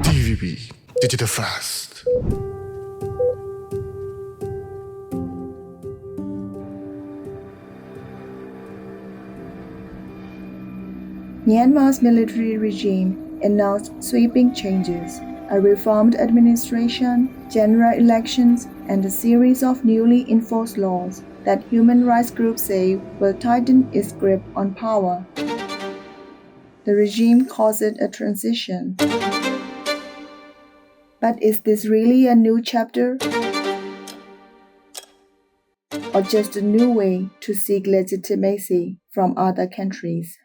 TVB Digital Fast. Myanmar's military regime announced sweeping changes, a reformed administration, general elections, and a series of newly enforced laws that human rights groups say will tighten its grip on power. The regime calls it a transition. But is this really a new chapter? Or just a new way to seek legitimacy from other countries?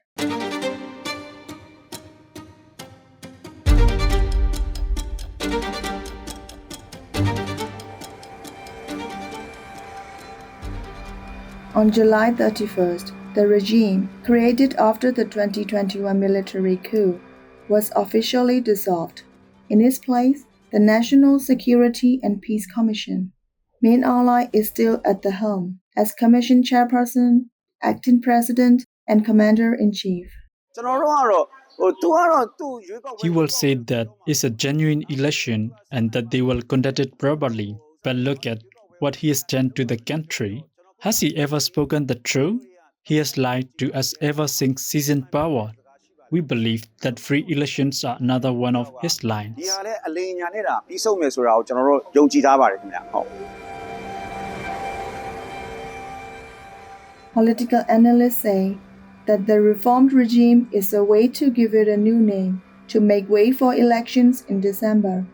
On July 31st, the regime, created after the 2021 military coup, was officially dissolved. In its place, the National Security and Peace Commission. Min Aung Hlaing is still at the helm as Commission Chairperson, Acting President, and Commander-in-Chief. He will say that it's a genuine election and that they will conduct it properly. But look at what he has done to the country. Has he ever spoken the truth? He has lied to us ever since he's in power. We believe that free elections are another one of his lines. Political analysts say that the reformed regime is a way to give it a new name, to make way for elections in December.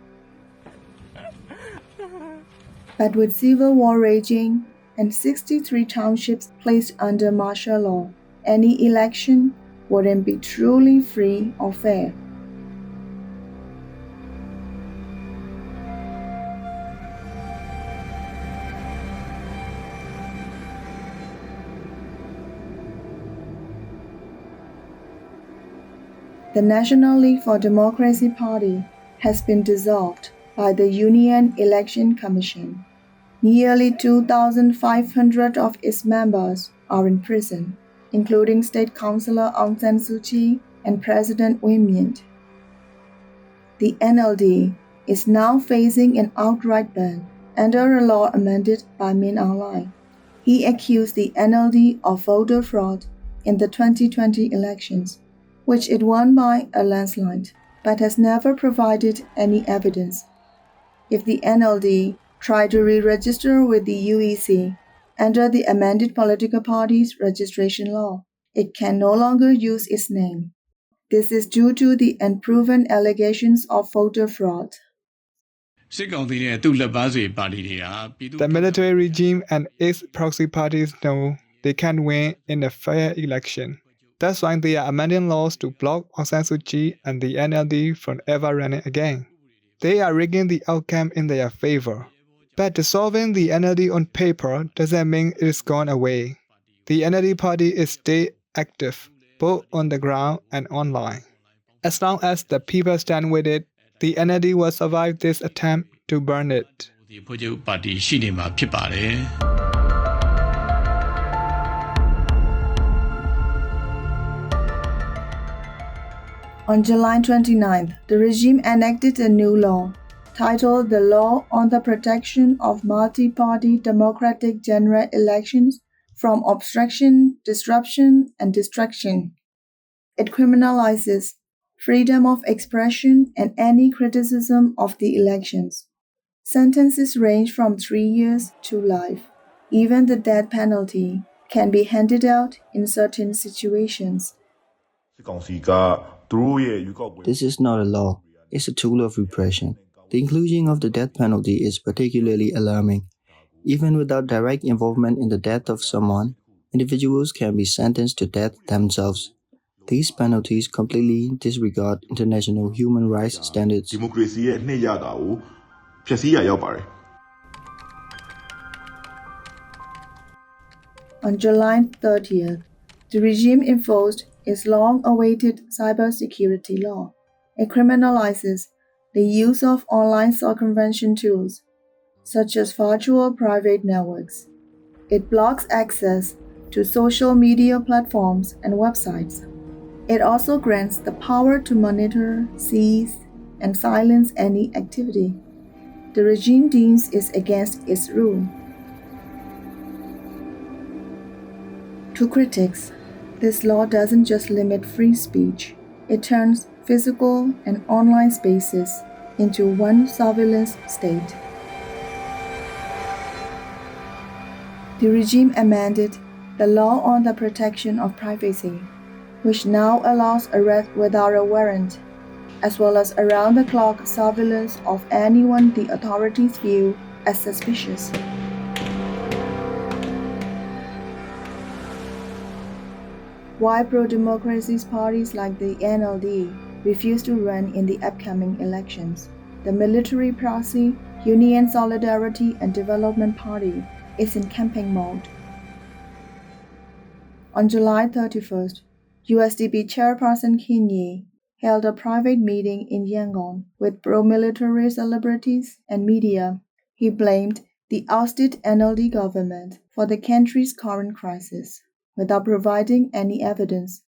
But with civil war raging and 63 townships placed under martial law, any election wouldn't be truly free or fair. The National League for Democracy Party has been dissolved by the Union Election Commission. Nearly 2,500 of its members are in prison, including State Councillor Aung San Suu Kyi and President Win Myint. The NLD is now facing an outright ban under a law amended by Min Aung Hlaing. He accused the NLD of voter fraud in the 2020 elections, which it won by a landslide, but has never provided any evidence. If the NLD tried to re-register with the UEC under the amended political parties registration law, it can no longer use its name. This is due to the unproven allegations of voter fraud. The military regime and its proxy parties know they can't win in a fair election. That's why they are amending laws to block Aung San Suu Kyi and the NLD from ever running again. They are rigging the outcome in their favor. But dissolving the NLD on paper doesn't mean it's gone away. The NLD party is still active, both on the ground and online. As long as the people stand with it, the NLD will survive this attempt to burn it. On July 29th, the regime enacted a new law, titled the Law on the Protection of Multi-Party Democratic General Elections from Obstruction, Disruption, and Destruction. It criminalizes freedom of expression and any criticism of the elections. Sentences range from 3 years to life. Even the death penalty can be handed out in certain situations. This is not a law, it's a tool of repression. The inclusion of the death penalty is particularly alarming. Even without direct involvement in the death of someone, individuals can be sentenced to death themselves. These penalties completely disregard international human rights standards. On July 30th, the regime enforced its long-awaited cybersecurity law. It criminalizes the use of online circumvention tools, such as virtual private networks. It blocks access to social media platforms and websites. It also grants the power to monitor, seize, and silence any activity the regime deems is against its rule. To critics, this law doesn't just limit free speech, it turns physical and online spaces into one surveillance state. The regime amended the law on the protection of privacy, which now allows arrest without a warrant, as well as around-the-clock surveillance of anyone the authorities view as suspicious. Why pro-democracy parties like the NLD refuse to run in the upcoming elections? The military proxy, Union Solidarity and Development Party is in campaign mode. On July 31st, USDP chairperson Kin Ye held a private meeting in Yangon with pro-military celebrities and media. He blamed the ousted NLD government for the country's current crisis, without providing any evidence.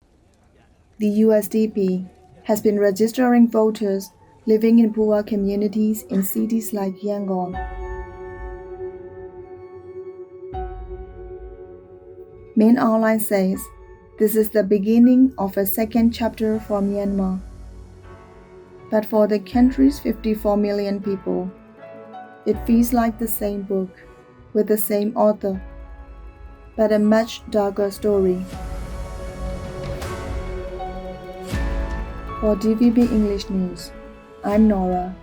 The USDP has been registering voters living in poor communities in cities like Yangon. Min Aung Hlaing says, this is the beginning of a second chapter for Myanmar. But for the country's 54 million people, it feels like the same book, with the same author, but a much darker story. For DVB English News, I'm Nora.